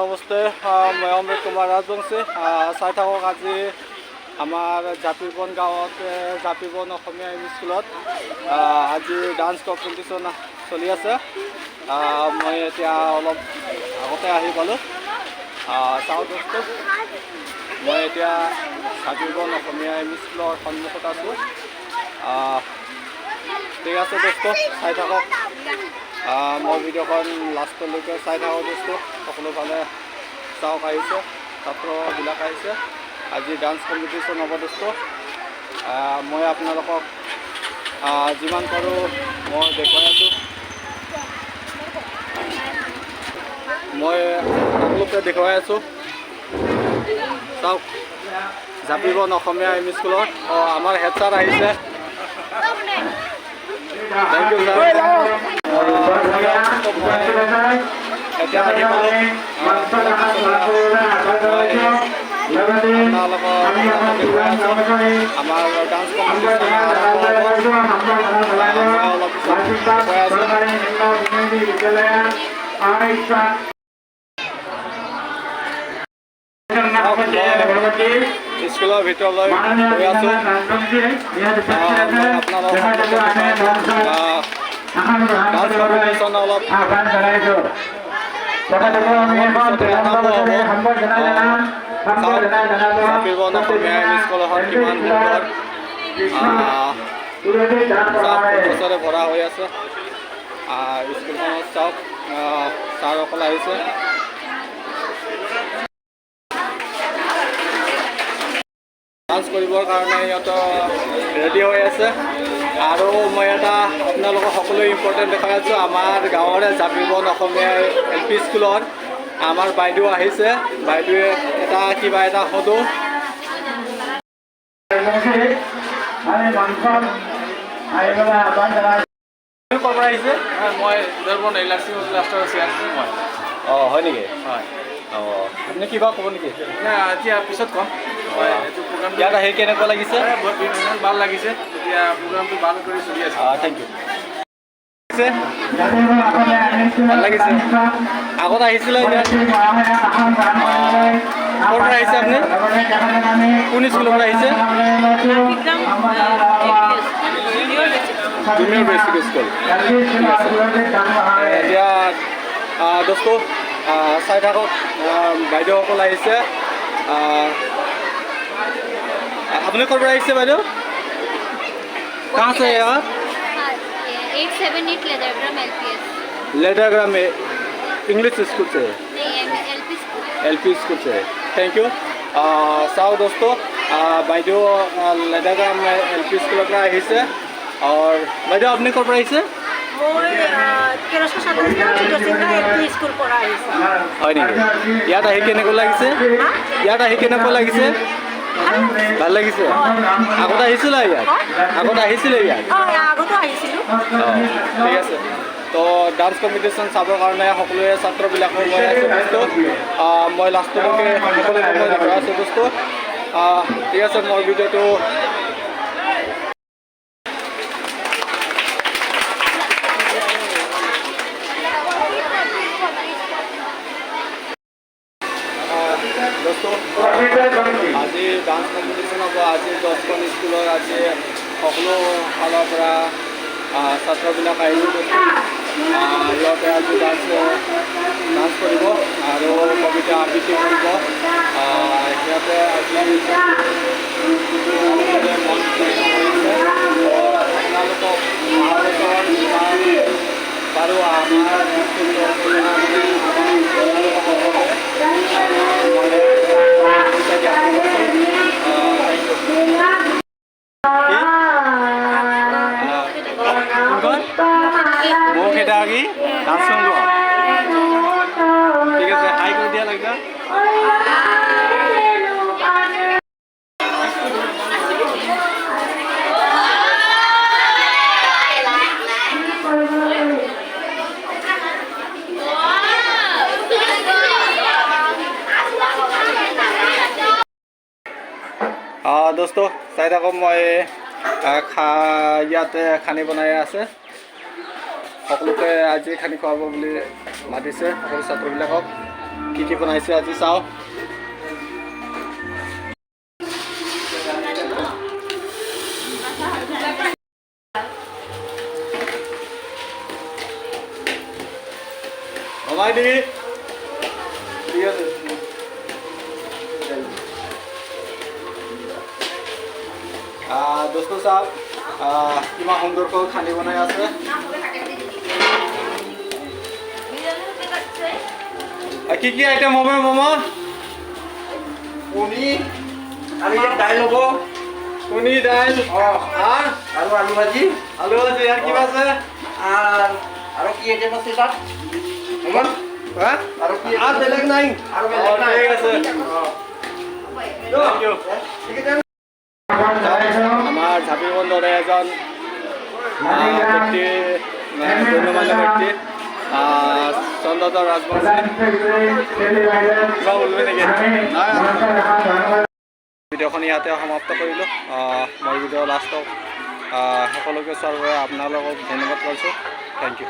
নমস্তে, মই অমৃত কুমাৰ ৰাজবংশী। চাই থাকক আজি আমাৰ জাপিবন গাঁৱত জাপিবন অসমীয়া এম ই স্কুলত আজি ডান্স কম্পিটিশ্যন চলি আছে। মই এতিয়া অলপ আগতে আহি পালোঁ। চাওঁ দোস্ত, মই এতিয়া জাপিবন অসমীয়া এম ই স্কুলৰ সন্মুখত আছোঁ। ঠিক আছে দোস্ত, চাই থাকক। মই ভিডিঅ'খন লাষ্টলৈকে চাই থাকোঁ দোস্ত। সকলোফালে চাওক, আহিছে ছাত্ৰবিলাক আহিছে। আজি ডান্স কম্পিটিশ্যন হ'ব দোস্ত। মই আপোনালোকক যিমান পাৰোঁ মই দেখুৱাই আছোঁ। মই সকলোকে দেখুৱাই আছোঁ। চাওক, জাপিবন অসমীয়া এম ই স্কুলত আমাৰ হেড ছাৰ আহিছে। Thank you sir. এতিয়া আহি পালোঁ। আমাৰ ডান্স কম্পিটিশ্যন স্কুলৰ ভিতৰলৈ গৈ আছোঁ। ডান্স কম্পিটিশ্যন অলপ জাপিবন অসমীয়া এম ই স্কুলখন কিমান সুন্দৰ বছৰে ভৰা হৈ আছে। স্কুলখনত চাওক, ছাৰসকল আহিছে। ডান্স কৰিবৰ কাৰণে সিহঁতৰ ৰেডি হৈ আছে। আৰু মই এটা আপোনালোকক সকলোৱে ইম্পৰ্টেণ্ট দেখাই আছোঁ। আমাৰ গাঁৱৰে জাপিবন অসমীয়া এল পি স্কুলত আমাৰ বাইদেউ আহিছে। বাইদেৱে কিবা এটা সোধোঁ। ক'ৰ পৰা আহিছে? মই দেওবন ইলাচি লাষ্টৰ মই। অঁ, হয় নেকি? হয়। অঁ, আপুনি কিবা ক'ব নেকি? এতিয়া পিছত ক'ম। ইয়াত আহি কেনেকুৱা লাগিছে? বহুত ভাল লাগিছে। এতিয়া প্ৰগ্ৰামটো ভাল কৰি চলি আছে। Thank you. ভাল লাগিছে। আগত আহিছিলে ইয়াত? ক'ৰ পৰা আহিছে আপুনি? কোন স্কুলৰ পৰা আহিছে? Junior basic school. এতিয়া দোস্ত চাই থাকক, বাইদেউসকল আহিছে। আপুনি ক'ৰ পৰা আহিছে বাইদেউ? कहाँ से है आप? 878 लेदरग्राम LPS। लेदरग्राम में इंग्लिश स्कूल से? नहीं, LP school. LP school say. Thank you. चाओ दोस्तों, বাইদেউ লেদৰগ্ৰাম LP স্কুলৰ পৰা আহিছে। और বাইদেউ আপুনি ক'ৰ পৰা আহিছে? হয় নেকি? ইয়াত আহি কেনেকুৱা লাগিছে? ইয়াত আহি কেনেকুৱা লাগিছে? ভাল লাগিছে। আগত আহিছিলে ইয়াত? আগত আহিছিলে ইয়াত? ঠিক আছে। তো ডান্স কম্পিটিশ্যন চাবৰ কাৰণে সকলোৱে ছাত্ৰবিলাকো গৈ আছে বস্তু। মই লাষ্টলৈকে সকলোৱে দেখুৱাই আছোঁ বস্তু। ঠিক আছে, মই ভিডিঅ'টো আজি ডান্স কম্পিটিশ্যন হ'ব। আজি 10খন স্কুলৰ আজি সকলো ফালৰ পৰা ছাত্ৰবিলাক আহিছে। সিহঁতে আজি ডান্স কৰিব আৰু কবিতা আবৃত্তি কৰিব। সিহঁতে আজি আপোনালোকক বাৰু আমাৰ mau kita lagi langsung doa. ठीक है, हाई कर दिया लगता। दोस्तों চাই থাকক, মই ইয়াতে খানি বনাই আছে। সকলোকে আজি খানি খুৱাব বুলি মাতিছে সকলো ছাত্ৰবিলাকক। কি বনাইছে আজি চাওঁ। Bye đi. ঠিক আছে। দোস্ত সাহেব কিমান সুন্দৰকৈ খানি বনাই আছে। কি কি আইটেম হবে মামা? কণী আৰু ইয়াত দাইল হ'ব। কণী দাইল আৰু আলু ভাজি আলু আছে ইয়াত কিবা আছে আৰু কি আইটেম আছে তাত আৰু কি বেলেগ নাই আৰু বেলেগ নাই ঠিক আছে আমাৰ ঝাপি বন্দৰে এজন ব্যক্তি গণ্যমান্য ব্যক্তি চন্দ্ৰধৰ ৰাজবংশী কিবা বলবে নেকি ভিডিঅ'খন ইয়াতে সমাপ্ত কৰিলোঁ মই ভিডিঅ' লাষ্টত সকলোকে চোৱাৰ বাবে আপোনালোকক ধন্যবাদ কৰিছোঁ থেংক ইউ